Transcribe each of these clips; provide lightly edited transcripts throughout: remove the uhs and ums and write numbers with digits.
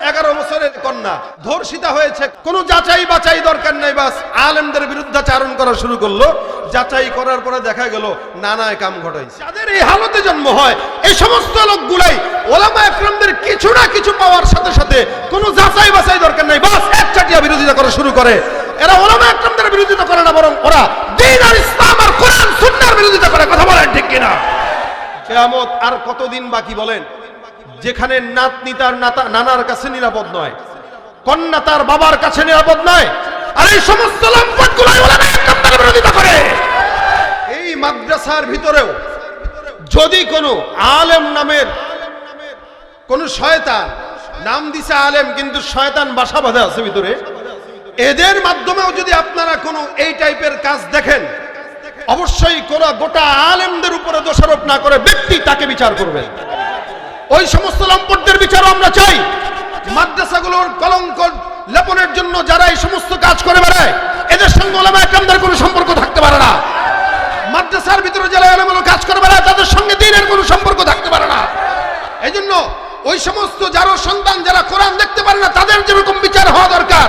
11 বছরের কন্যা ধর্ষিতা হয়েছে, কোনো যাচাই বাছাই দরকার নাই, বাস আলেমদের বিরুদ্ধাচারণ করা শুরু করলো। যাচাই করার পরে দেখা গেল নানায় কাম ঘটাইছে। যাদের এই হালতে জন্ম হয় এই সমস্ত লোকগুলাই ওলামা একরামদের কিছু না কিছু পাওয়ার সাথে সাথে কোনো যাচাই বাছাই দরকার নাই, বাস একচাটিয়া বিরোধিতা করা শুরু করে। এরা ওলামা একরামদের বিরোধিতা করে না, বরং ওরা দ্বীন আর ইসলাম আর কোরআন সুন্নাহর বিরোধিতা করে। কথা বলেন ঠিক কিনা? কিয়ামত আর কতদিন বাকি বলেন, যেখানে নাতনি তার নানার কাছে নিরাপদ নয়, কন্যা তার বাবার কাছে নিরাপদ নয়, আর এই সমস্ত লম্পটগুলাই ওলামা একরামদের বিরোধিতা করে। এই মাদ্রাসার ভিতরেও যদি কোনো আলেম নামের কোন শয়তান, নাম দিছে আলেম কিন্তু শয়তান বাসা বাঁধা আছে ভিতরে, এদের মাধ্যমেও যদি আপনারা কোনো এই টাইপের কাজ দেখেন, অবশ্যই কোন গোটা আলেমদের উপরে দোষারোপ না করে ব্যক্তি তাকে বিচার করবেন। ওই সমস্ত লম্পটদের বিচারও আমরা চাই। মাদ্রাসাগুলোর কলঙ্ক লেপনের জন্য যারা এই সমস্ত কাজ করে বেড়ায়, এদের সঙ্গে ওলামা একরামদের কোনো সম্পর্ক থাকতে পারে না। মাদ্রাসার ভিতরে যারা এলোমেলো কাজ করে বেড়ায় তাদের সঙ্গে দ্বীনের কোনো সম্পর্ক থাকতে পারে না। এই জন্য ওই সমস্ত যারা সন্তান যারা কোরআন দেখতে পারে না তাদের যেরকম বিচার হওয়া দরকার,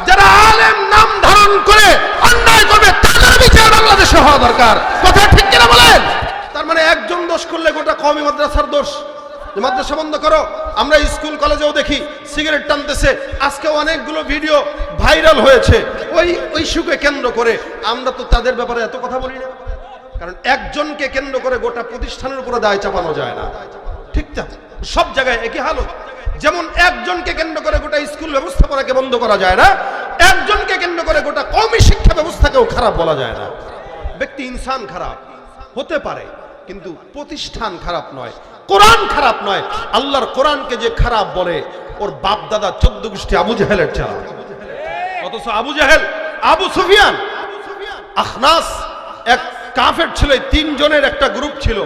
যারা আলেম নাম ধারণ করে অন্যায় করবে তাদের বিচার বাংলাদেশে হওয়া দরকার। কথা ঠিক কিনা বলেন? তার মানে একজন দোষ করলে গোটা কওমি মাদ্রাসার দোষ, মাদ্রাসা বন্ধ করো। আমরা স্কুল কলেজেও দেখি সিগারেট টানতেছে, আজকে অনেকগুলো ভিডিও ভাইরাল হয়েছে ওই ইস্যুকে কেন্দ্র করে। আমরা তো তাদের ব্যাপারে এত কথা বলি না, কারণ একজনকে কেন্দ্র করে গোটা প্রতিষ্ঠানের উপরে দায় চাপানো যায় না। ঠিক না? সব জায়গায় একই হালত। যেমন একজনকে কেন্দ্র করে গোটা স্কুল ব্যবস্থাপনাকে বন্ধ করা যায় না, একজনকে কেন্দ্র করে গোটা কওমি শিক্ষা ব্যবস্থাকেও খারাপ বলা যায় না। ব্যক্তি ইনসান খারাপ হতে পারে কিন্তু প্রতিষ্ঠান খারাপ নয়, কোরআন খারাপ নয়। আল্লাহর কোরআনকে যে খারাপ বলে ওর বাপ দাদা 14 গোষ্ঠী আবু জাহেলের চালা। অথচ আবু জাহেল, আবু সুফিয়ান, আখনাস এক কাফের ছিল। 3 জনের একটা গ্রুপ ছিল।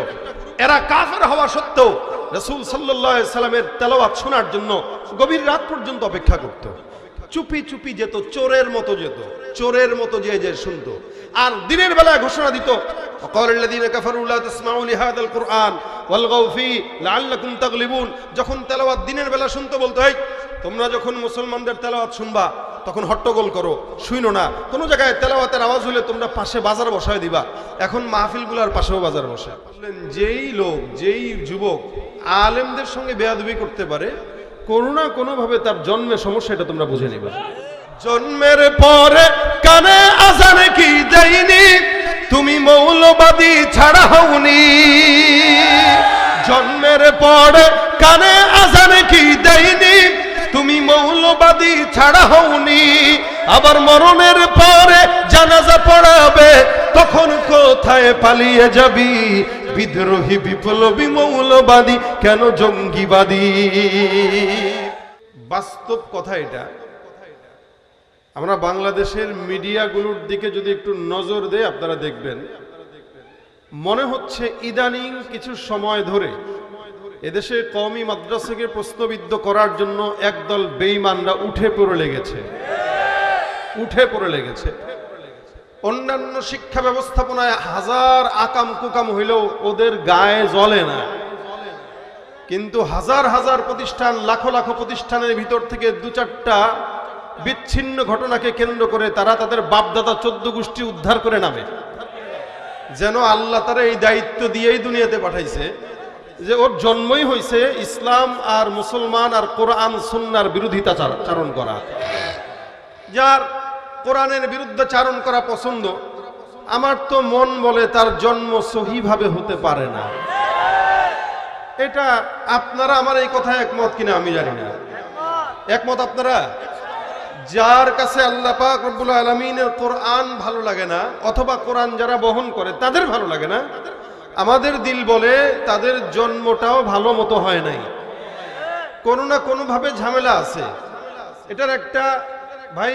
এরা কাফের হওয়া সত্ত্বেও রাসূল সাল্লাল্লাহু আলাইহি সাল্লামের তেলাওয়াত শোনার জন্য গভীর রাত পর্যন্ত অপেক্ষা করত। চুপি চুপি যেত, চোরের মতো যেত, চোরের মতো যে শুনতো। আর দিনের বেলায় ঘোষণা দিত, ওয়াকালাল্লাযীনা কাফারু লা তাসমাউ লিহাযাল কুরআন ওয়ালগাউ ফী লাআল্লাকুম তাগলিবুন। যখন তেলাওয়াত দিনের বেলা শুনতে বলতো, এই তোমরা যখন মুসলমানদের তেলাওয়াত শুনবা তখন হট্টগোল করো, শুইনো না। কোনো জায়গায় তেলাওয়াতের আওয়াজ হলে তোমরা পাশে বাজার বসায় দিবা। এখন মাহফিলগুলোর পাশেও বাজার বসে। যেই লোক, যেই যুবক আলেমদের সঙ্গে বেয়াদবি করতে পারে, কোনো না কোনো ভাবে তার জন্মে সমস্যা, এটা তোমরা বুঝে নিবা। জন্মের পরে কানে আজান কি দেয়নি, তুমি মৌলবাদী ছাড়া হওনি। জন্মের পরে কানে আজান কি দেয়নি, তুমি মৌলবাদী ছাড়া হওনি। আবার মরণের পরে জানাজা পড়াবে, তখন কোথায় পালিয়ে যাবি? বিদ্রোহী বিপ্লবী মৌলবাদী কেন জঙ্গিবাদী? বাস্তব কথা এটা। আমরা বাংলাদেশের মিডিয়াগুলোর দিকে যদি একটু নজর দেই, আপনারা দেখবেন মনে হচ্ছে ইদানিং কিছু সময় ধরে এদেশে কওমি মাদ্রাসাকে প্রশ্নবিদ্ধ করার জন্য একদল বেঈমানরা উঠে পড়ে লেগেছে। অন্যান্য শিক্ষা ব্যবস্থাপনায় হাজার আকাম কুকাম হইলেও ওদের গায়ে জ্বলে না, কিন্তু হাজার হাজার প্রতিষ্ঠান, লাখো লাখো প্রতিষ্ঠানের ভিতর থেকে 2-4টা বিচ্ছিন্ন ঘটনাকে কেন্দ্র করে তারা তাদের বাপদাদা 14 গোষ্ঠী উদ্ধার করে নামে। যেন আল্লাহ তারা এই দায়িত্ব দিয়েই দুনিয়াতে পাঠাইছে যে ওর জন্মই হয়েছে ইসলাম আর মুসলমান আর কোরআন সুন্নাহর বিরোধিতা চারণ করা। যার কোরআনের বিরুদ্ধে চারণ করা পছন্দ, আমার তো মন বলে তার জন্ম সহিভাবে হতে পারে না। এটা আপনারা আমার এই কথায় একমত কিনা আমি জানি না। একমত আপনারা? যার কাছে আল্লাহ পাক রব্বুল আলামিনের কোরআন ভালো লাগে না, অথবা কোরআন যারা বহন করে তাদের ভালো লাগে না, আমাদের দিল বলে তাদের জন্মটাও ভালো মতো হয় নাই, কোনো না কোনো ভাবে ঝামেলা আছে। এটার একটা ভাই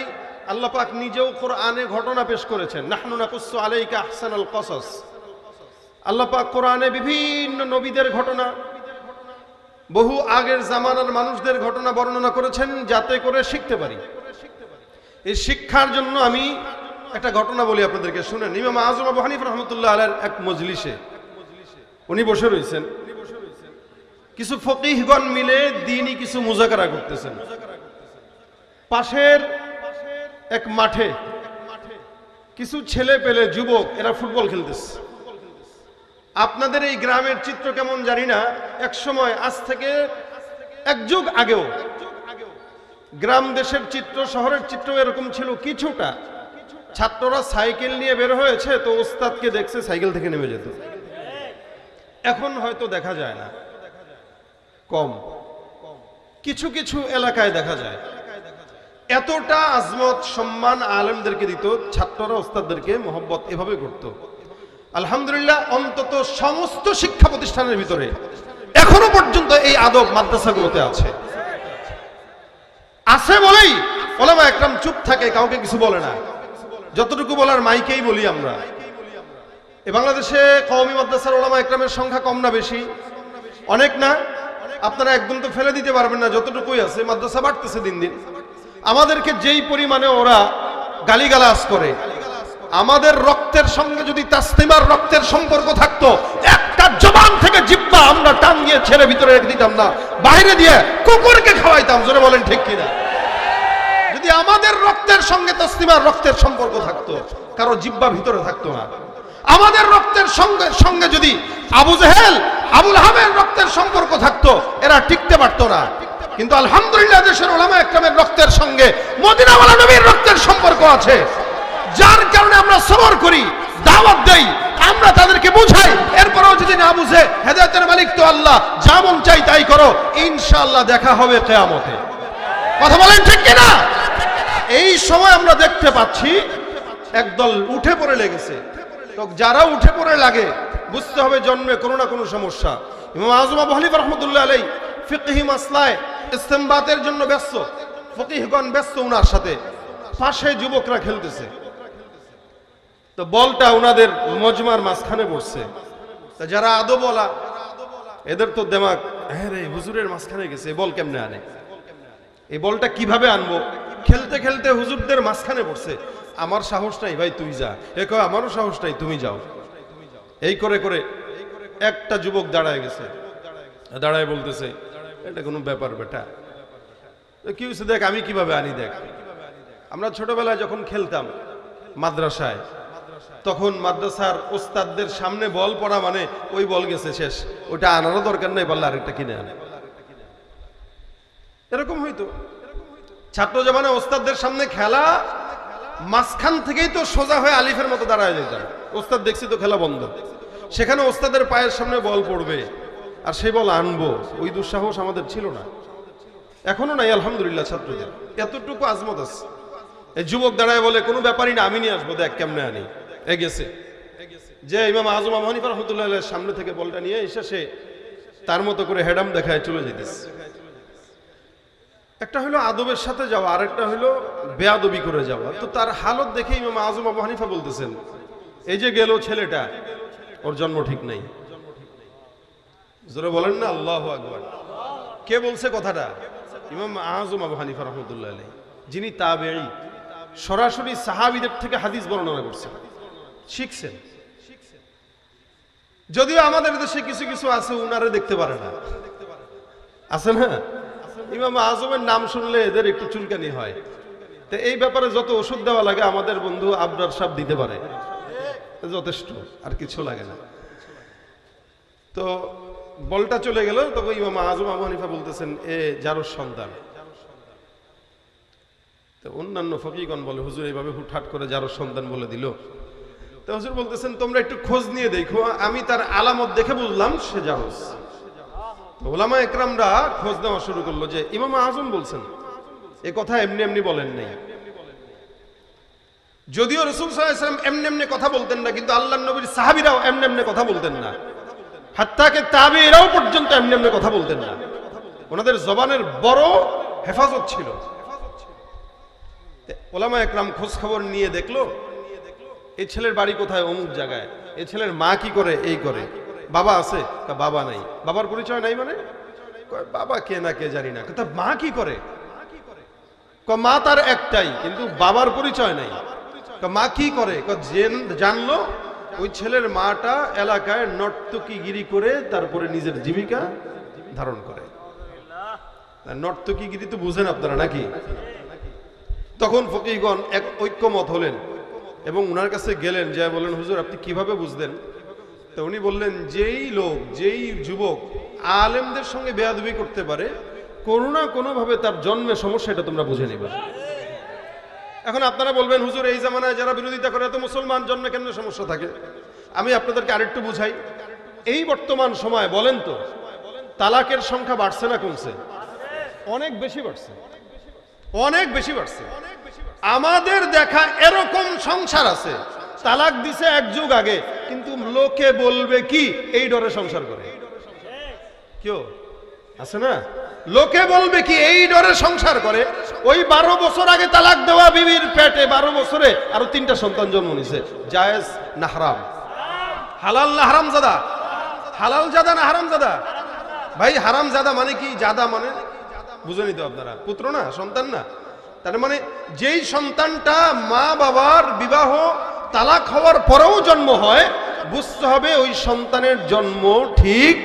আল্লাহ পাক নিজেও কোরআনে ঘটনা পেশ করেছেন, নাহনু নাকুসসু আলাইকা আহসানাল কসস। আল্লাহ পাক কোরআনে বিভিন্ন নবীদের ঘটনা, বহু আগের জামানার মানুষদের ঘটনা বর্ণনা করেছেন যাতে করে শিখতে পারি। এই শিক্ষার জন্য আমি একটা ঘটনা বলি আপনাদেরকে, শুনেন। ইমাম আযম আবু হানিফা রাহমাতুল্লাহ আলাইহির এক মজলিসে উনি বসে রয়েছেন। কিছু ফকিহগণ মিলে দ্বীনি কিছু মুযাকারা করতেছেন। পাশের এক মাঠে কিছু ছেলে পেলে যুবক এরা ফুটবল খেলতেছে। আপনাদের এই গ্রামের চিত্র কেমন জানি না, এক সময় আজ থেকে এক যুগ আগেও গ্রাম দেশের চিত্র, শহরের চিত্র এরকম ছিল কিছুটা। ছাত্ররা সাইকেল নিয়ে বের হয়েছে, তো ওস্তাদকে দেখছে সাইকেল থেকে নেমে যেত। এখন হয়তো দেখা যায় না, কম, কিছু কিছু এলাকায় দেখা যায়। এতটা আজমত সম্মান আলেমদেরকে দিত, ছাত্ররা ওস্তাদদেরকে মোহব্বত এভাবে করত। আলহামদুলিল্লাহ, অন্তত সমস্ত শিক্ষা প্রতিষ্ঠানের ভিতরে এখনো পর্যন্ত এই আদব মাদ্রাসাগুলোতে আছে বলেই ওলামা একরাম চুপ থাকে, কাউকে কিছু বলে না। যতটুকু বলার মাইকেই বলি আমরা। এই বাংলাদেশে কওমি মাদ্রাসার ওলামা একরামের সংখ্যা কম না বেশি? অনেক না? আপনারা একদম তো ফেলে দিতে পারবেন না, যতটুকুই আছে। মাদ্রাসা বাড়তেছে দিন দিন। আমাদেরকে যেই পরিমাণে ওরা গালিগালাজ করে, আমাদের রক্তের সঙ্গে যদি তাসলিমার রক্তের সম্পর্ক থাকতো, একটা জবান থেকে জিহ্বা আমরা টাঙ্গিয়ে ছেড়ে ভিতরে রেখে দিতাম না, বাইরে দিয়ে কুকুরকে খাওয়াইতাম। জোরে বলেন ঠিক কিনা? যদি আমাদের রক্তের সঙ্গে তাসলিমার রক্তের সম্পর্ক থাকতো, কারো জিহ্বা ভিতরে থাকতো না। আমাদের রক্তের সঙ্গে যদি আবু জেহেল, আবুল আহাবের রক্তের সম্পর্ক থাকতো, এরা টিকতে পারতো না। কিন্তু আলহামদুলিল্লাহ, দেশের ওলামা একরামের রক্তের সঙ্গে মদিনাওয়ালা নবীর রক্তের সম্পর্ক আছে, যার কারণে আমরা সবর করি, দাওয়াত দেই, আমরা তাদেরকে বুঝাই। এরপরেও যদি না বুঝে, হেদায়েতের মালিক তো আল্লাহ, যা মন চাই তাই করো, ইনশাআল্লাহ দেখা হবে কিয়ামতে। কথা বলেন ঠিক কিনা? এই সময় আমরা দেখতে পাচ্ছি একদল উঠে পড়ে লেগেছে। তো যারা উঠে পড়ে লাগে, বুঝতে হবে জন্মে কোনো না কোনো সমস্যা। ইমাম আযম আবু হানিফা রাহমাতুল্লাহ আলাইহি ফিকহি মাসলায় ইসতিমবাতের জন্য ব্যস্ত, ফকিহগণ ব্যস্ত উনার সাথে। পাশে যুবকরা খেলতেছে, তো বলটা উনাদের মজমার মাঝখানে পড়ছে। তা যারা আদবওয়ালা, এদের তো দেমাগ, হ্যাঁ রে, হুজুরের মাঝখানে গেছে, বল কেমনে আনে, এই বলটা কিভাবে আনবো? খেলতে খেলতে হুজুরদের মাঝখানে পড়ছে। আমার সাহস নাই ভাই, তুই যা। এ কয় আমারও সাহস নাই, তুমি যাও। এই করে করে একটা যুবক দাঁড়ায় গেছে, দাঁড়ায় বলতেছে, এটা কোনো ব্যাপার বেটা, কি হয়েছে দেখ, আমি কিভাবে আনি দেখ। আমরা ছোটবেলায় যখন খেলতাম মাদ্রাসায়, তখন মাদ্রাসার ওস্তাদদের সামনে বল পড়া মানে ওই বল গেছে, শেষ, ওটা আনারও দরকার নেই, বললে আরেকটা কিনে আনে। এরকম হইতো ছাত্র জামানে, ওস্তাদদের সামনে খেলা, মাঝখান থেকেই তো সোজা হয়ে আলিফের মতো দাঁড়ায় যেতাম। ওস্তাদ দেখছি তো খেলা বন্ধ, সেখানে ওস্তাদের পায়ের সামনে বল পড়বে আর সেই বল আনবো, ওই দুঃসাহস আমাদের ছিল না, এখনো নাই। আলহামদুলিল্লাহ, ছাত্রদের এতটুকু আজমত আছে। এই যুবক দাঁড়ায় বলে, কোনো ব্যাপারই না, আমি নিয়ে আসবো, দেখ কেমনে আনি। এ গেছে যে ইমাম আযম আবু হানিফা রাহমাতুল্লাহ আলাইহির সামনে থেকে বলটা নিয়ে এসে সে তার মতো করে হেডাম দেখায় চলে যেতেছে। একটা হলো আদবের সাথে যাওয়া, আরেকটা হলো বেয়াদবি করে যাওয়া। তো তার হালত দেখে ইমাম আযম আবু হানিফা বলতেছেন, এই যে গেল ছেলেটা, ওর জন্ম ঠিক নাই। জোরে বলেন না আল্লাহু আকবার। কে বলছে কথাটা? ইমাম আযম আবু হানিফা রাহমাতুল্লাহ আলাইহি, যিনি তাবেঈ, সরাসরি সাহাবীদের থেকে হাদিস বর্ণনা করছেন, শিখছেন। যদিও আমাদের দেশে কিছু কিছু আছে উনারে দেখতে পারে না, আছে না? ইমাম আযমের নাম শুনলে এদের একটু চুলকানি হয়। তো এই ব্যাপারে যত ওষুধ দেওয়া লাগে আমাদের বন্ধু আবরার সাহেব দিতে পারে, যথেষ্ট, আর কিছু লাগে না। তো বলটা চলে গেল, তখন ইমাম আযম আবু হানিফা বলতেছেন, এ জারুর সন্তান। তো অন্যান্য ফকিহগণ বলে, হুজুর এইভাবে হুটহাট করে জারুর সন্তান বলে দিল। তো হুজুর বলতেছেন, তোমরা একটু খোঁজ নিয়ে দেখো, আমি তার আলামত দেখে বুঝলাম সে জারুস। ওলামা একরামরা খোঁজ নেওয়া শুরু করলো যে ইমাম আযম বলছেন, এ কথা এমনি এমনি বলেন নাই। যদিও রাসূল সাল্লাল্লাহু আলাইহি ওয়াসাল্লাম এমনি এমনি কথা বলতেন না, কিন্তু আল্লাহর নবীর সাহাবীরাও এমনি এমনি কথা বলতেন না, হাত্তাকে তাবেঈরাও পর্যন্ত এমনি এমনি কথা বলতেন না। ওনাদের জবানের বড় হেফাজত ছিল। ওলামা একরাম খোঁজ খবর নিয়ে দেখলো, এই ছেলের বাড়ি কোথায়, অমুক জায়গায়। এই ছেলের মা কি করে, এই করে। বাবা আছে, বাবা নাই। বাবার পরিচয় নাই মানে? বাবা কে না কে জানি না। তা মা কি করে? মা তার একটাই, কিন্তু বাবার পরিচয় নাই। মা কি করে? জানলো ওই ছেলের মাটা এলাকায় নর্তকীগিরি করে তারপরে নিজের জীবিকা ধারণ করে। নর্তকীগিরি তো বুঝেন আপনারা নাকি? তখন ফকিহগণ এক ঐক্যমত হলেন এবং উনার কাছে গেলেন, যা বলেন হুজুর আপনি কিভাবে বুঝলেন? তো উনি বললেন, যেই লোক, যেই যুবক আলেমদের সঙ্গে বেয়াদবি করতে পারে, কোনো না কোনো ভাবে তার জন্মে সমস্যা, এটা তোমরা বুঝে নিবে। এখন আপনারা বলবেন হুজুর এই জামানায় যারা বিরোধিতা করে তো মুসলমান, জন্মে কেন সমস্যা থাকে? আমি আপনাদেরকে আরেকটু বুঝাই। এই বর্তমান সময় বলেন তো, তালাকের সংখ্যা বাড়ছে না কমছে? অনেক বেশি বাড়ছে, অনেক বেশি বাড়ছে। আমাদের দেখা এরকম সংসার আছে, তালাক দিছে এক যুগ আগে, কিন্তু লোকে বলবে কি এই ডরে সংসার করে। কেউ আছে না? লোকে বলবে কি এই ডরে সংসার করে। ওই 12 বছর আগে তালাক দেওয়া বিবির পেটে 12 বছরে আরো 3টা সন্তান জন্ম নিছে। জায়েজ না হারাম? হালাল না হারাম জাদা? হালাল জাদা না হারাম জাদা? ভাই হারাম জাদা মানে কি? জাদা মানে বুঝেনি তো আপনারা? পুত্র না, সন্তান না। তার মানে যেই সন্তানটা মা বাবার বিবাহ তালাক হওয়ার পরেও জন্ম হয়, বুঝতে হবে ওই সন্তানের জন্ম ঠিক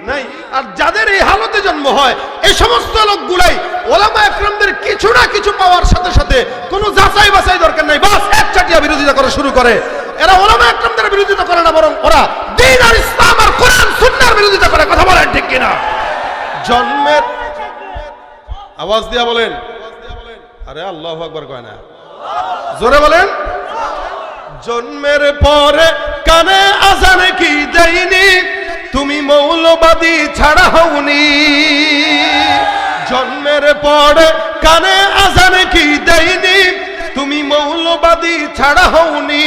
নাই। আর যাদের এই হালতে জন্ম হয়, এই সমস্ত লোকগুলাই ওলামা একরামদের কিছু না কিছু পাওয়ার সাথে সাথে কোনো যাচাই বাছাই দরকার নাই, বাস একচাটিয়া বিরোধিতা করা শুরু করে। এরা ওলামা একরামদের বিরোধিতা করে না, বরং ওরা দ্বীন আর ইসলাম আর কোরআন সুন্নাহর বিরোধিতা করে। কথা বলেন ঠিক কিনা? জন্মের আওয়াজ দিয়া বলেন, আরে আল্লাহু আকবার কয় না, জোরে বলেন। জন্মের পরে কানে আজান কি দেয়নি, তুমি মৌলবাদী ছাড়া হওনি। জন্মের পরে কানে আজান কি দেয়নি, তুমি মৌলবাদী ছাড়া হওনি।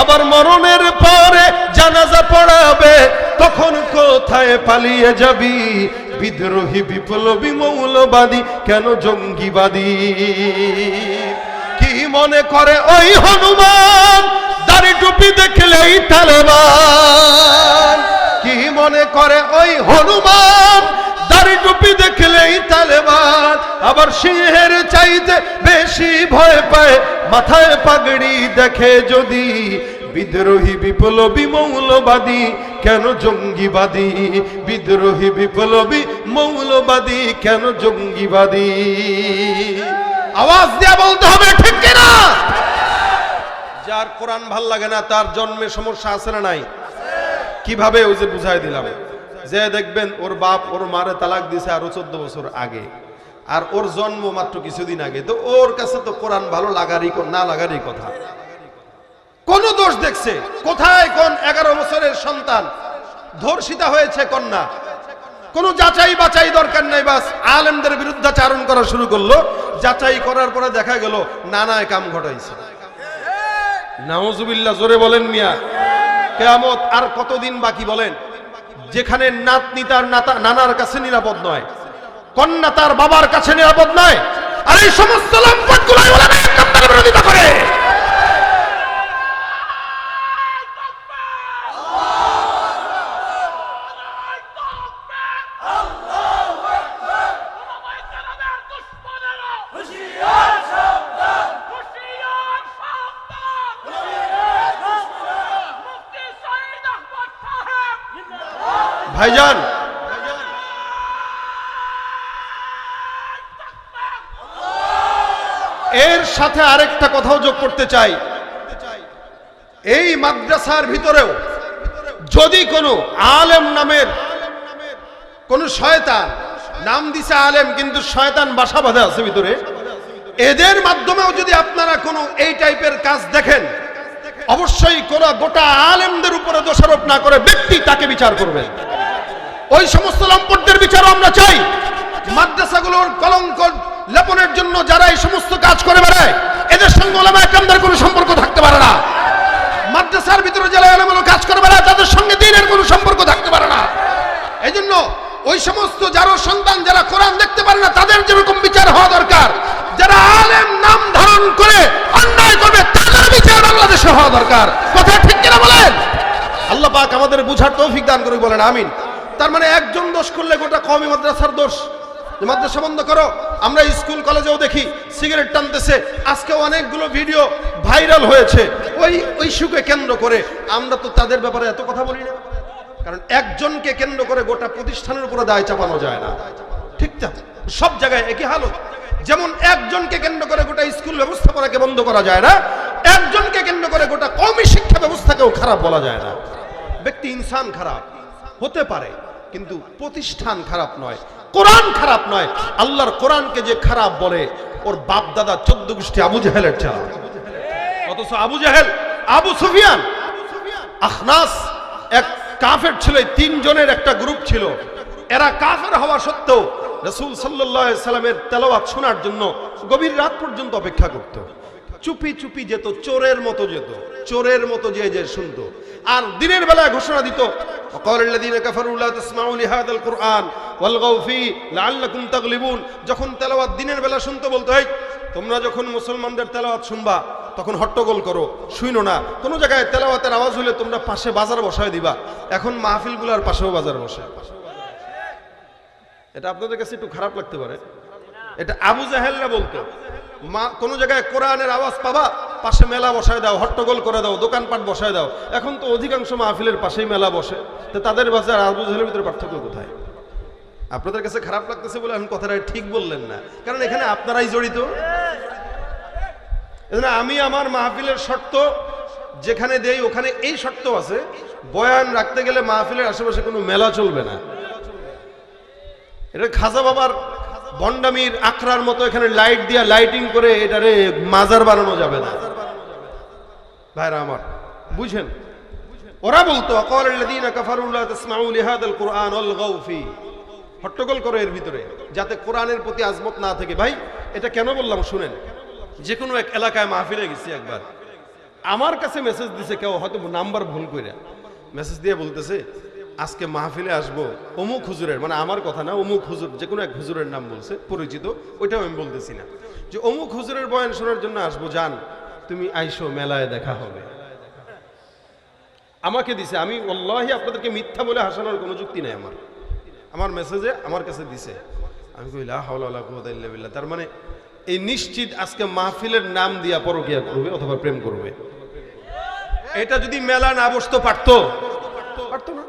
আবার মরণের পরে জানাজা পড়াবে, তখন কোথায় পালিয়ে যাবি? বিদ্রোহী বিপ্লবী মৌলবাদী কেন জঙ্গিবাদী? কি মনে করে ওই হনুমান, দাড়ি টুপি দেখলেই তালেবান? কি মনে করে ওই হনুমান, দাড়ি টুপি দেখলেই তালেবান? আবার সিংহের চাইতে বেশি ভয় পায় মাথায় পাগড়ি দেখে যদি। বিদ্রোহী বিপ্লবী মৌলবাদী কেন জঙ্গিবাদী? বিদ্রোহী বিপ্লবী মৌলবাদী কেন জঙ্গিবাদী? আওয়াজ দিয়া বলতে হবে ঠিক কিনা? যার কোরআন ভাল লাগে না তার জন্মে সমস্যা আছে না নাই? কিভাবে? ওই যে বুঝাই দিলাম, যে দেখবেন ওর বাপ ওর মারে তালাক দিছে আরো 14 বছর আগে, আর ওর জন্ম মাত্র কিছুদিন আগে। তো ওর কাছে তো কোরআন ভালো লাগারই না লাগারই কথা। কোন দোষ দেখছে? কোথায় কোন 11 বছরের সন্তান ধর্ষিতা হয়েছে কন্যা, কোনো যাচাই বাছাই দরকার নাই, বাস আলেমদের বিরুদ্ধাচারণ করা শুরু করলো। যাচাই করার পরে দেখা গেল নানায় কাম ঘটাইছে। নাউজুবিল্লাহ, জোরে বলেন মিয়া। কিয়ামত আর কতদিন বাকি বলেন? যেখানে নাতনি তার নানার কাছে নিরাপদ নয়, কন্যা তার বাবার কাছে নিরাপদ নয়, আর এই সমস্ত লম্পটগুলাই ওলামা একরামদের বিরোধিতা করে। ভাইজান, এর সাথে আরেকটা কথাও যোগ করতে চাই। এই মাদ্রাসার ভিতরেও যদি কোনো আলেম নামের কোন শয়তান, নাম দিছে আলেম কিন্তু শয়তান বাসা বাঁধা আছে ভিতরে, এদের মাধ্যমেও যদি আপনারা কোনো এই টাইপের কাজ দেখেন, অবশ্যই কোন গোটা আলেমদের উপরে দোষারোপ না করে ব্যক্তি তাকে বিচার করবেন। ওই সমস্ত লম্পটদের বিচারও আমরা চাই। মাদ্রাসাগুলোর কলঙ্ক লেপনের জন্য যারা এই সমস্ত কাজ করে বেড়ায়, এদের সঙ্গে ওলামা একরামদের কোনো সম্পর্ক থাকতে পারে না। মাদ্রাসার ভিতরে যারা এলোমেলো কাজ করে বেড়ায়, তাদের সঙ্গে দ্বীনের কোনো সম্পর্ক থাকতে পারে না। এই জন্য ওই সমস্ত যারা সন্তান যারা কোরআন দেখতে পারে না, তাদের যেরকম বিচার হওয়া দরকার, যারা আলেম নাম ধারণ করে অন্যায় করবে তাদের বিচার বাংলাদেশে হওয়া দরকার। কথা ঠিক কিনা বলেন? আল্লাহ পাক আমাদের বুঝার তৌফিক দান করে, বলেন আমিন। তার মানে একজন দোষ করলে গোটা কওমি মাদ্রাসার দোষ। মাদ্রাসা বন্ধ করো। আমরা স্কুল কলেজেও দেখি সিগারেট টানতেছে, আজকে অনেকগুলো ভিডিও ভাইরাল হয়েছে ওই ইস্যুকে কেন্দ্র করে। আমরা তো তাদের ব্যাপারে এত কথা বলি না। কারণ একজনকে কেন্দ্র করে গোটা প্রতিষ্ঠানের উপরে দায় চাপানো যায় না, ঠিক না? সব জায়গায় একই হালত। যেমন একজনকে কেন্দ্র করে গোটা স্কুল ব্যবস্থাপনাকে বন্ধ করা যায় না, একজনকে কেন্দ্র করে গোটা কওমি শিক্ষা ব্যবস্থাকেও খারাপ বলা যায় না। ব্যক্তি ইনসান খারাপ হতে পারে, কিন্তু প্রতিষ্ঠান খারাপ নয়, কোরআন খারাপ নয়। আল্লাহর কোরআনকে যে খারাপ বলে, ওর বাপ দাদা 14 গোষ্ঠী আবু জাহেলের চালা। অথচ আবু জাহেল, আবু সুফিয়ান, আখনাস এক কাফের ছিল। তিন জনের একটা গ্রুপ ছিল। এরা কাফের হওয়া সত্ত্বেও রাসূল সাল্লাল্লাহু আলাইহি সাল্লামের তেলাওয়াত শোনার জন্য গভীর রাত পর্যন্ত অপেক্ষা করত। চুপি চুপি যেত, চোরের মতো যেত, চোরের মতো যে শুনতো। আর দিনের বেলায় ঘোষণা দিত, ওয়াকালাল্লাযীনা কাফারু লা তাসমাউ লিহাযাল কুরআন ওয়ালগাউ ফী লাআল্লাকুম তাগলিবুন। যখন তেলাওয়াত দিনের বেলা শুনতে বলতো, এই তোমরা যখন মুসলমানদের তেলাওয়াত শুনবা তখন হট্টগোল করো, শুইনো না। কোন জায়গায় তেলাওয়াতের আওয়াজ হলে তোমরা পাশে বাজার বসায় দিবা। এখন মাহফিলগুলোর পাশেও বাজার বসে। এটা আপনাদের কাছে একটু খারাপ লাগতে পারে, এটা আবু জাহেলরা বলতো। কোন জায়গায় কোরআনের আওয়াজ পাবা, পাশে মেলা বসায় দাও, হট্টগোল করে দাও, দোকানপাট বসায় দাও। এখন তো অধিকাংশ মাহফিলের পাশেই মেলা বসে, তো তাদের বাজার আবু জাহেলের ভিতরে পার্থক্য কোথায়? আপনাদের কাছে খারাপ লাগতেছে বলে এখন কথাটা ঠিক বললেন না, কারণ এখানে আপনারাই জড়িত। আমি আমার মাহফিলের শর্ত যেখানে দেই ওখানে এই শর্ত আছে, বয়ান রাখতে গেলে মাহফিলের আশেপাশে কোনো মেলা চলবে না। এটা খাজা বাবার ভণ্ডামির আখড়ার মতো এখানে লাইট দিয়া লাইটিং করে এটারে মাজার বানানো যাবে না। ভাইরা আমার বুঝেন, ওরা বলতো ওয়াকালাল্লাযীনা কাফারু লা তাসমাউ লিহাযাল কুরআন ওয়ালগাউ ফী, হট্টগোল করে এর ভিতরে, যাতে কোরআনের প্রতি আজমত না থাকে। ভাই এটা কেন বললাম শুনেন। যে কোনো এক এলাকায় মাহফিলে গেছি একবার, আমার কাছে মেসেজ দিছে কেউ, হয়তো নাম্বার ভুল করে মেসেজ দিয়ে বলতেছে, আজকে মাহফিলে আসবো অমুক হুজুরের, মানে আমার কথা না, অমুক হুজুর, যে কোনো এক হুজুরের নাম বলছে পরিচিত, ওইটাও আমি বলতেছি না, যে অমুক হুজুরের বয়ান শোনার জন্য আসবো, যান তুমি আইসো, মেলায় দেখা হবে। আমাকে দিছে, আমি আল্লাহি আপনাদেরকে মিথ্যা বলে হাসানোর কোনো যুক্তি নাই আমার মেসেজে আমার কাছে দিছে। আমি কই লা হাওলা ওয়ালা কুওয়াতা ইল্লা বিল্লাহ। তার মানে এই নিশ্চিত আজকে মাহফিলের নাম দিয়া পরকিয়া করবে অথবা প্রেম করবে। এটা যদি মেলা না বসতো পারতো না।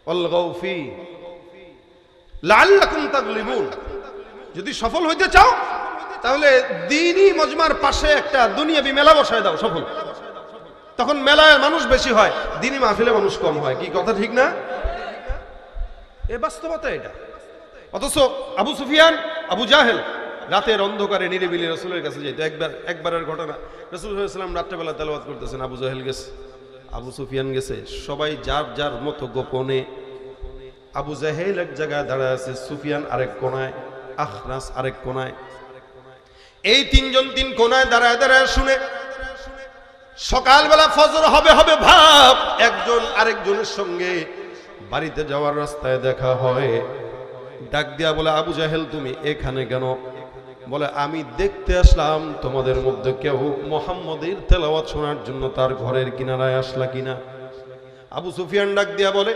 ওয়ালগাউ ফী লাআল্লাকুম তাগলিবুন। যদি সফল হইতে চাও তাহলে দ্বীনি মজমার পাশে একটা দুনিয়াবি মেলা বসায় দাও, সফল। তখন মেলায় মানুষ বেশি হয়, দ্বীনি মাহফিলে মানুষ কম হয়। কি কথা ঠিক না? এ বাস্তবতা এটা। অথচ আবু সুফিয়ান, আবু জাহেল রাতের অন্ধকারে নিরিবিলি রাসূলের কাছে যেত। একবারের ঘটনা, রাসূল সাল্লাল্লাহু আলাইহি ওয়াসাল্লাম রাত্রেবেলা তেলাওয়াত করতেছেন, আবু জাহেল গেছে, আবু সুফিয়ান গেছে, সবাই যার যার মতো গোপনে। আবু জাহেল এক জায়গায় দাঁড়ায় আছে, সুফিয়ান আরেক কোনায়, আখনাস আরেক কোনায়। এই তিনজন তিন কোনায় দাঁড়ায় দাঁড়ায় শুনে। সকালবেলা ফজর হবে ভাব, একজন আরেকজনের সঙ্গে বাড়িতে যাওয়ার রাস্তায় দেখা হয়। ডাক দিয়া বলে, আবু জাহেল তুমি এখানে কেন? বলে, আমি দেখতে আসলাম তোমাদের মধ্যে কেউ মুহাম্মদের তেলাওয়াত শোনার জন্য তার ঘরের কিনারায় আসলা কিনা। আবু সুফিয়ান ডাক দিয়া বলে,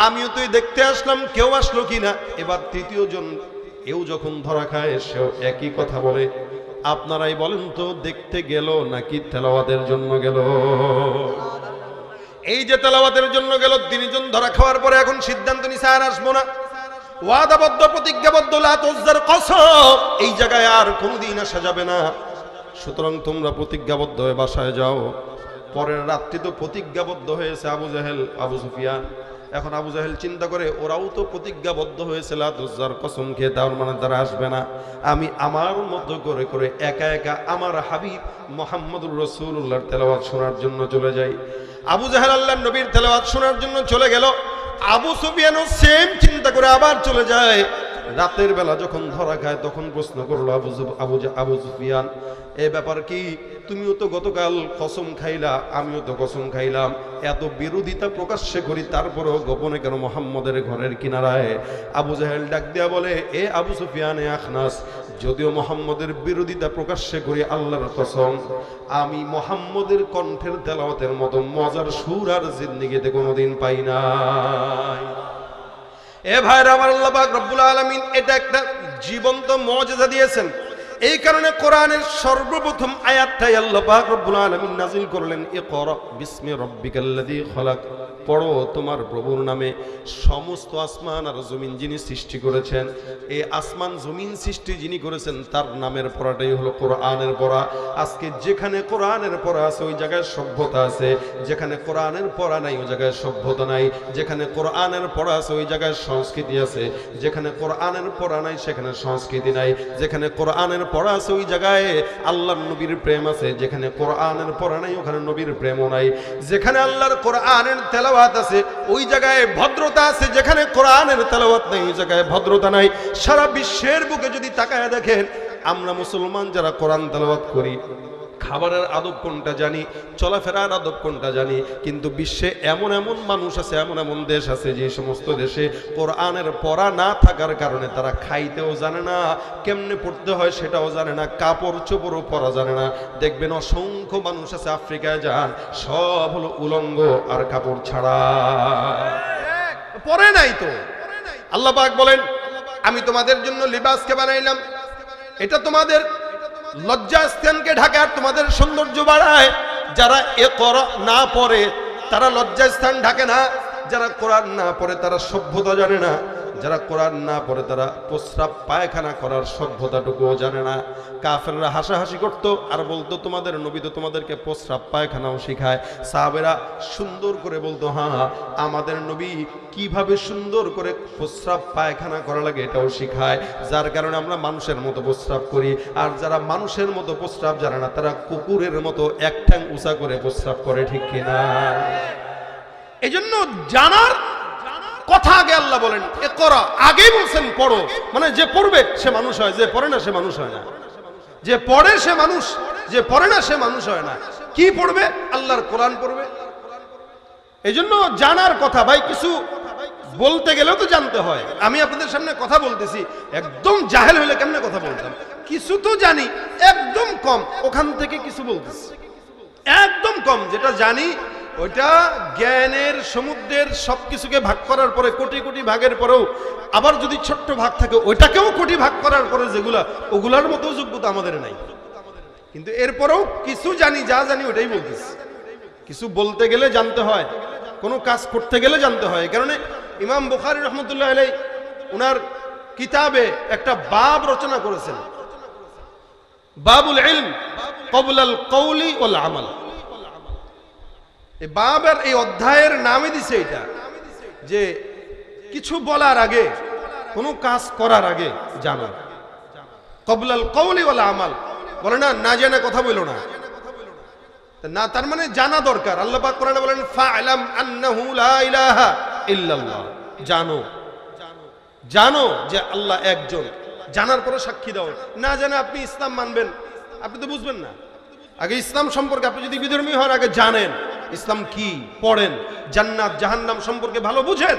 আমিও তো দেখতে আসলাম কেউ আসলো কিনা। এবার তৃতীয় জন এও যখন ধরা খায়, সেও একই কথা বলে, আপনারাই বলেন তো দেখতে গেল নাকি তেলাওয়াতের জন্য গেল? এই যে তেলাওয়াতের জন্য গেল, তিনজন ধরা খাওয়ার পরে এখন সিদ্ধান্ত নিছে আর আসবো না। ওয়াদাবদ্ধ, প্রতিজ্ঞাবদ্ধ, লাত উজ্জার কসম, এই জায়গায় আর কোনোদিন আসা যাবে না। সুতরাং তোমরা প্রতিজ্ঞাবদ্ধ হয়ে বাসায় যাও। পরের রাত্রি তো প্রতিজ্ঞাবদ্ধ হয়েছে আবু জাহেল, আবু সুফিয়ান। এখন আবু জাহেল চিন্তা করে, ওরাও তো প্রতিজ্ঞাবদ্ধ হয়েছে লাত উজ্জার কসম খেয়ে, তার মানে তারা আসবে না। আমি আমার মতো করে করে একা একা আমার হাবিব মুহাম্মদুর রাসূলুল্লাহর তেলাওয়াত শোনার জন্য চলে যাই। আবু জাহেল আল্লাহর নবীর তেলাওয়াত শোনার জন্য চলে গেল। আবু সুফিয়ানও সেম চিন্তা করে আবার চলে যায়। রাতের বেলা যখন ধরা খায় তখন প্রশ্ন করলো আবু সুফিয়ান, এ ব্যাপার কি? তুমিও তো গতকাল কসম খাইলা, আমিও তো কসম খাইলাম, এত বিরোধিতা প্রকাশ্যে করি তারপরেও গোপনে কেন মুহাম্মদের ঘরের কিনারায়? আবু জাহেল ডাক দিয়া বলে, এ আবু সুফিয়ান, এ আখনাস, যদিও মুহাম্মদের বিরোধিতা প্রকাশ্যে করি, আল্লাহর কসম আমি মুহাম্মদের কণ্ঠের তেলাওয়াতের মতো মজার সুর আর জিন্দেগিতে কোনোদিন পাই নাই। এ ভাইরা আমার, আল্লাহ পাক রব্বুল আলামিন এটা একটা জীবন্ত মুজিজা দিয়েছেন। এই কারণে কোরআনের সর্বপ্রথম আয়াতটাই আল্লাহ পাক রব্বুল আলামিন নাযিল করলেন, ইকরা বিসমি রাব্বিকাল্লাযী খলাক, পড়ো তোমার প্রভুর নামে। সমস্ত আসমান আর জমিন যিনি সৃষ্টি করেছেন, এই আসমান জমিন সৃষ্টি যিনি করেছেন তার নামের পড়াটাই হলো কোরআনের পড়া। আজকে যেখানে কোরআনের পড়া আছে ওই জায়গায় সভ্যতা আছে, যেখানে কোরআনের পড়া নাই ওই জায়গায় সভ্যতা নাই, যেখানে কোরআনের পড়া আছে ওই জায়গায় সংস্কৃতি আছে, যেখানে কোরআনের পড়া নাই সেখানে সংস্কৃতি নাই, যেখানে কোরআনের পড়া আছে ওই জায়গায় আল্লাহর নবীর প্রেম আছে, যেখানে কোরআনের পড়া নাই ওখানে নবীর প্রেমও নাই, যেখানে আল্লাহর কোরআনের তেলাওয়াত আছে ওই জায়গায় ভদ্রতা আছে, যেখানে কোরআনের তেলাওয়াত নাই ওই জায়গায় ভদ্রতা নাই। সারা বিশ্বের বুকে যদি তাকায় দেখেন, আমরা মুসলমান যারা কোরআন তেলাওয়াত করি, খাবারের আদব কোনটা জানি, চলাফেরার আদব কোনটা জানি, কিন্তু বিশ্বে এমন এমন মানুষ আছে, এমন এমন দেশ আছে যে সমস্ত দেশে কোরআনের পড়া না থাকার কারণে তারা খাইতেও জানে না, কেমনে পড়তে হয় সেটাও জানে না, কাপড় চোপড়ও পরা জানে না। দেখবেন অসংখ্য মানুষ আছে আফ্রিকায় যান, সব হলো উলঙ্গ আর কাপড় ছাড়া, পরে নাই তো। আল্লাহ পাক বলেন, আমি তোমাদের জন্য লিবাসকে বানাইলাম, এটা তোমাদের লজ্জা স্থানকে ঢাকে আর তোমাদের সৌন্দর্য বাড়ায়। যারা এ কোরআন না পড়ে তারা লজ্জা স্থান ঢাকে না, যারা কোরআন না পড়ে তারা সভ্যতা জানে না, যারা কোরআন না পড়ে তারা প্রস্রাব পায়খানা করার সভ্যতাটুকুও জানে না। কাফেররা হাসাহাসি করত আর বলতো, তোমাদের নবী তো তোমাদেরকে প্রস্রাব পায়খানাও শিখায়। সাহাবেরা সুন্দর করে বলতো, হ্যাঁ আমাদের নবী কিভাবে সুন্দর করে প্রস্রাব পায়খানা করা লাগে এটাও শিখায়, যার কারণে আমরা মানুষের মতো প্রস্রাব করি। আর যারা মানুষের মতো প্রস্রাব জানে না তারা কুকুরের মতো এক ঠ্যাং উঁচা করে প্রস্রাব করে, ঠিক কিনা? এই জন্য জানার কথা আগে আল্লাহ বলেন এ করা, আগেই বলছেন পড়ো, মানে যে পড়বে সে মানুষ হয়, যে পড়ে না সে মানুষ হয় না, যে পড়ে সে মানুষ, যে পড়ে না সে মানুষ হয় না। কি পড়বে? আল্লাহর কোরআন পড়বে। এই জন্য জানার কথা ভাই, কিছু বলতে গেলেও তো জানতে হয়। আমি আপনাদের সামনে কথা বলতেছি, একদম জাহেল হলে কেমনে কথা বলতাম? কিছু তো জানি, একদম কম, ওখান থেকে কিছু বলতেছি একদম কম। যেটা জানি ওইটা জ্ঞানের সমুদ্রের সবকিছুকে ভাগ করার পরে, কোটি কোটি ভাগের পরেও আবার যদি ছোট্ট ভাগ থাকে ওইটাকেও কোটি ভাগ করার পরে যেগুলা, ওগুলার মতো যোগ্যতা আমাদের নাই। কিন্তু এরপরেও কিছু জানি, যা জানি ওটাই বলতেছি। কিছু বলতে গেলে জানতে হয়, কোনো কাজ করতে গেলে জানতে হয়। এই কারণে ইমাম বুখারী রহমতুল্লাহ আলাইহি উনার কিতাবে একটা বাব রচনা করেছেন, বাবুল ইলম ক্বাবলাল কওলি ওয়াল আমাল। এই বাবের এই অধ্যায়ের নামে দিছে এটা, যে কিছু বলার আগে, কোনো কাজ করার আগে জানা। ক্বাবলাল কওলি ওয়াল আমাল বলে না, না জেনে কথা বলো না, না তার মানে জানা দরকার। আল্লাহ পাক কোরআনে বলেন, ফা'লাম আন্নাহু লা ইলাহা ইল্লাল্লাহ, জানো, জানো যে আল্লাহ একজন। জানার পরে সাক্ষী দাও। না জানে আপনি ইসলাম মানবেন, আপনি তো বুঝবেন না। আগে ইসলাম সম্পর্কে আপনি যদি বিধর্মী হন, আগে জানেন ইসলাম কি, পড়েন, জান্নাত জাহান্নাম সম্পর্কে ভালো বুঝেন,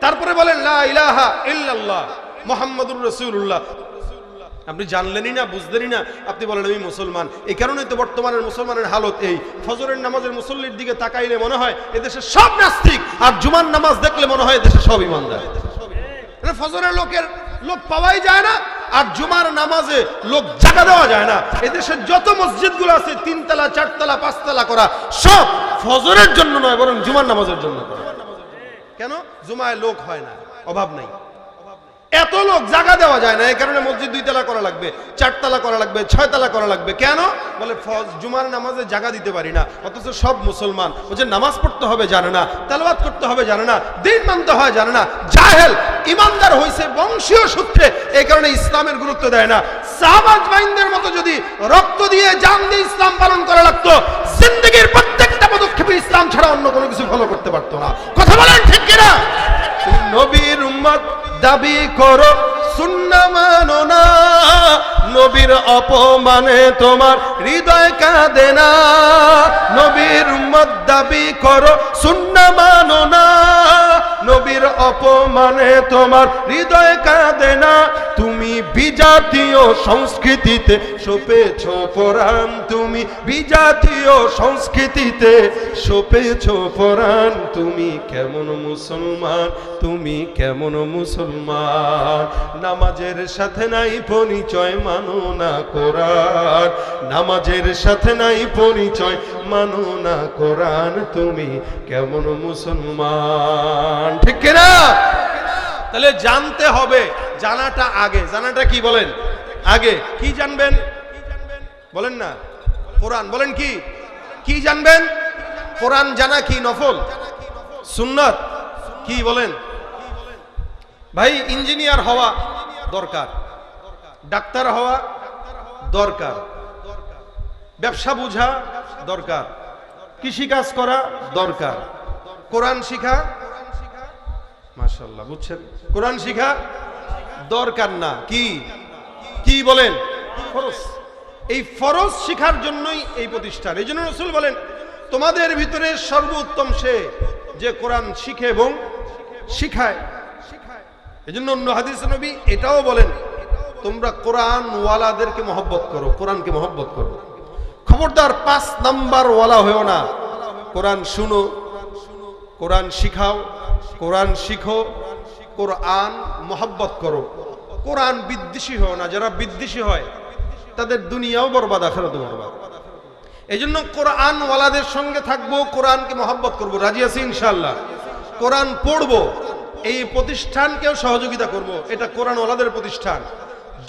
তারপরে বলেন লা ইলাহা ইল্লাল্লাহ মুহাম্মাদুর রাসূলুল্লাহ। আপনি জানলেনই না, বুঝলেনই না, আপনি বলেন আমি মুসলমান। এই কারণেই তো বর্তমানের মুসলমানের হালত এই। ফজরের নামাজের মুসল্লির দিকে তাকাইলে মনে হয় এদেশে সব নাস্তিক, আর জুমার নামাজ দেখলে মনে হয় এদেশে সব ইমানদার। ফজরের লোক পাওয়াই যায় না, আর জুমার নামাজে লোক জায়গা দেওয়া যায় না। এদেশের যত মসজিদগুলো আছে 3 তলা 4 তলা 5 তলা করা, সব ফজরের জন্য নয় বরং জুমার নামাজের জন্য করা। কেন? জুমায় লোক হয় না, অভাব নাই, এত লোক জায়গা দেওয়া যায় না। এই কারণে মসজিদ 2 তলা করা লাগবে, 4 তলা করা লাগবে, 6 তলা করা লাগবে। কেন? বলে জুমার নামাজে জায়গা দিতে পারি না। অথচ সব মুসলমান ও যে নামাজ পড়তে হবে জানে না, তেলাওয়াত করতে হবে জানে না, দিন মানতে হয় জানে না, জাহেল। ইমানদার হইছে বংশীয় সূত্রে, এই কারণে ইসলামের গুরুত্ব দেয় না। সাহাবা বাইনদের মতো যদি রক্ত দিয়ে জান দিয়ে ইসলাম পালন করা লাগতো, জিন্দেগীর প্রত্যেকটা পদক্ষেপে ইসলাম ছাড়া অন্য কোনো কিছু ফলো করতে পারতো না। কথা বলেন ঠিক কিনা? নবীর উম্মত দাবি করো, সুন্নাহ মানো না, নবীর অপমানে তোমার হৃদয় কাঁদে না। নবীর উম্মত দাবি করো, সুন্নাহ মানো না, নবীর অপমানে তোমার হৃদয় কাঁদে না, তুমি বিজাতীয় সংস্কৃতিতে সপেছ পরাণ, তুমি বিজাতীয় সংস্কৃতিতে সপেছ পরাণ। তুমি কেমন মুসলমান, তুমি কেমন মুসলমান, নামাজের সাথে নাই পরিচয়, মানো না কোরআন, নামাজের সাথে নাই পরিচয়, মানো না কোরআন, তুমি কেমন মুসলমান। ঠিক কিনা? তাহলে জানতে হবে, জানাটা আগে। জানাটা কি বলেন? আগে। কি জানবেন বলেন না? কোরআন। বলেন কি কি জানবেন? কোরআন জানা কি নফল, সুন্নাত কি বলেন? ভাই ইঞ্জিনিয়ার হওয়া দরকার, ডাক্তার হওয়া দরকার, ব্যবসা বুঝা দরকার, কৃষিকাজ করা দরকার, কোরআন শিখা, মাশাআল্লাহ বুঝছেন, কোরআন শিখা দরকার না। কি কি বলেন? ফরজ। এই ফরজ শিখার জন্যই এই প্রতিষ্ঠান। এই জন্য রাসূল বলেন, তোমাদের ভিতরে সর্বোত্তম সে যে কোরআন শিখে এবং শিখায়। এই জন্য অন্য হাদিসে নবী এটাও বলেন, তোমরা কোরআন ওয়ালাদেরকে মহব্বত করো, কোরআনকে মহব্বত করো। খবরদার 5 নাম্বার ওয়ালা হয়েও না। কোরআন শুনো, কোরআন শিখাও, কোরআন শিখো, কোরআন মহব্বত করো, কোরআন বিদ্বেষী হও না। যারা বিদ্বেষী হয় তাদের দুনিয়াও বরবাদ, আখিরাতও বরবাদ। এই জন্য কোরআন ওয়ালাদের সঙ্গে থাকবো, কোরআনকে মহব্বত করবো, রাজি আছি ইনশাআল্লাহ। কোরআন পড়বো, এই প্রতিষ্ঠানকেও সহযোগিতা করব। এটা কোরআন ওয়ালাদের প্রতিষ্ঠান।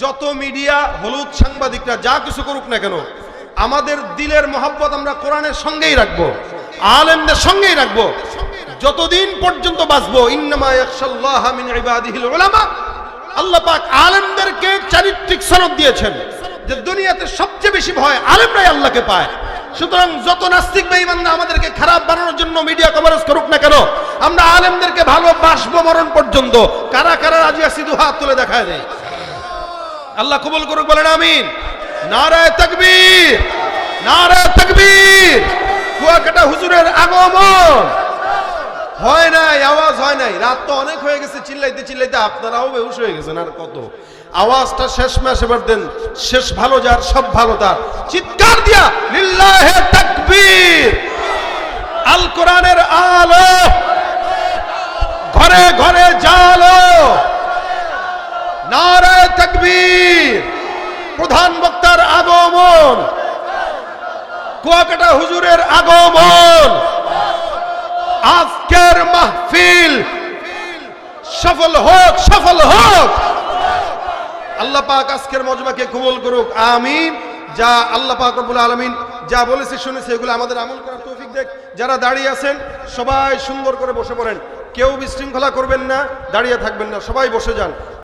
যত মিডিয়া, হলুদ সাংবাদিকরা যা কিছু করুক না কেন, আমাদের দিলের মহব্বত আমরা কোরআনের সঙ্গেই রাখবো, আলেমদের সঙ্গেই রাখবো যতদিন পর্যন্ত বাঁচবো। ইন্নামা ইয়াখশাল্লাহা মিন ইবাদিহিল উলামা। আল্লাহ পাক আলেমদেরকে চারিত্রিক সনদ দিয়েছেন যে দুনিয়াতে সবচেয়ে বেশি ভয় আলেমরাই আল্লাহকে পায়। সুতরাং যত নাস্তিক বেঈমানরা আমাদেরকে খারাপ বানানোর জন্য মিডিয়া কভারেজ করুক না কেন, আমরা আলেমদেরকে ভালোবাসবো মরণ পর্যন্ত। কারা কারা রাজি আছি দু হাত তুলে দেখায় দেয়। আল্লাহ কবুল করুক, বলেন আমিন। নারায়ে তাকবীর, নারায়ে তাকবীর। কুয়াকাটা হুজুরের আগমন হয় নাই, আওয়াজ হয় নাই। রাত তো অনেক হয়ে গেছে, চিল্লাইতে চিল্লাইতে আপনারাও বেহুশ হয়ে গেছেন। আর কত আওয়াজটা শেষ মাস এবার দেন। শেষ ভালো যার, সব ভালো তার। চিৎকার দিয়া লিল্লাহে তাকবীর। আল কোরআনের আলো ঘরে ঘরে জালো। নারায়ে তাকবীর। প্রধান বক্তার আগমন, কুয়াকাটা হুজুরের আগমন। আজকের মাহফিল সফল হোক, সফল হোক। আল্লাহ পাক আজকের মজমাকে কবুল করুক, আমিন। যা আল্লাহ পাক রব্বুল আলামিন যা বলেছে শুনেছে, এগুলো আমাদের আমল করার তৌফিক দেখ। যারা দাঁড়িয়ে আছেন সবাই সুন্দর করে বসে পড়েন, কেউ বিশৃঙ্খলা করবেন না, দাঁড়িয়ে থাকবেন না, সবাই বসে যান।